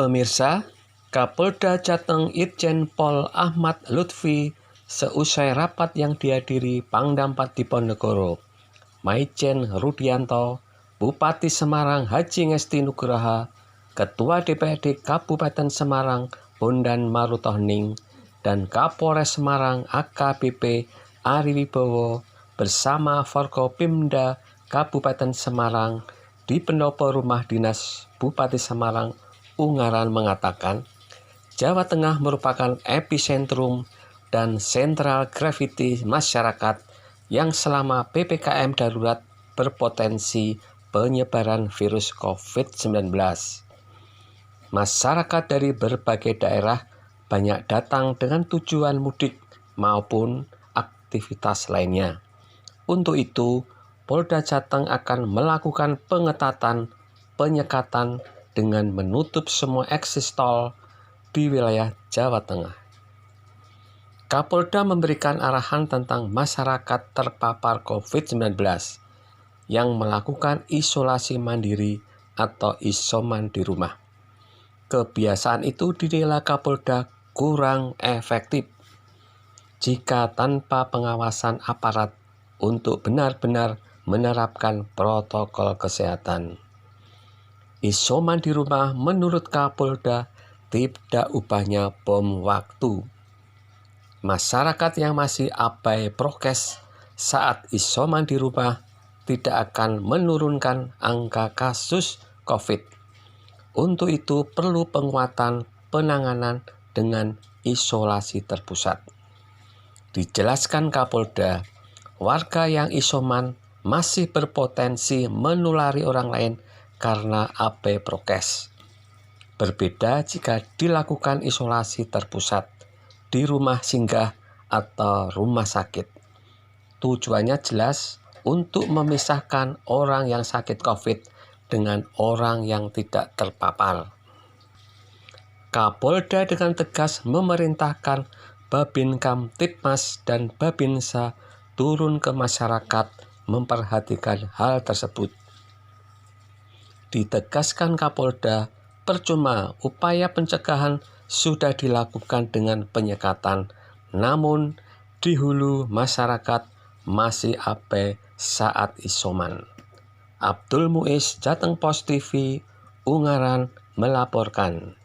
Pemirsa, Kapolda Jateng Irjen Pol Ahmad Lutfi seusai rapat yang dihadiri Pangdam Diponegoro, Maijen Rudianto, Bupati Semarang Haji Ngesti Nugraha, Ketua DPRD Kabupaten Semarang Bondan Marutohning, dan Kapolres Semarang AKBP Ari Wibowo bersama Forkopimda Kabupaten Semarang di Pendopo Rumah Dinas Bupati Semarang Ungaran mengatakan, Jawa Tengah merupakan epicentrum dan sentral gravity masyarakat yang selama PPKM darurat berpotensi penyebaran virus COVID-19. Masyarakat dari berbagai daerah banyak datang dengan tujuan mudik maupun aktivitas lainnya. Untuk itu, Polda Jateng akan melakukan penyekatan dengan menutup semua eksis tol di wilayah Jawa Tengah. Kapolda memberikan arahan tentang masyarakat terpapar COVID-19 yang melakukan isolasi mandiri atau isoman di rumah. Kebiasaan itu dinilai Kapolda kurang efektif jika tanpa pengawasan aparat untuk benar-benar menerapkan protokol kesehatan. Isoman di rumah menurut Kapolda tidak ubahnya bom waktu. Masyarakat yang masih abai prokes saat isoman di rumah tidak akan menurunkan angka kasus COVID. Untuk itu perlu penguatan penanganan dengan isolasi terpusat. Dijelaskan Kapolda, warga yang isoman masih berpotensi menulari orang lain karena abai prokes. Berbeda jika dilakukan isolasi terpusat di rumah singgah atau rumah sakit. Tujuannya jelas untuk memisahkan orang yang sakit COVID dengan orang yang tidak terpapar. Kapolda dengan tegas memerintahkan Babin Kamtibmas dan Babinsa turun ke masyarakat memperhatikan hal tersebut. Ditegaskan Kapolda, percuma upaya pencegahan sudah dilakukan dengan penyekatan, namun di hulu masyarakat masih abai saat isoman. Abdul Muiz, Jateng Post TV, Ungaran melaporkan.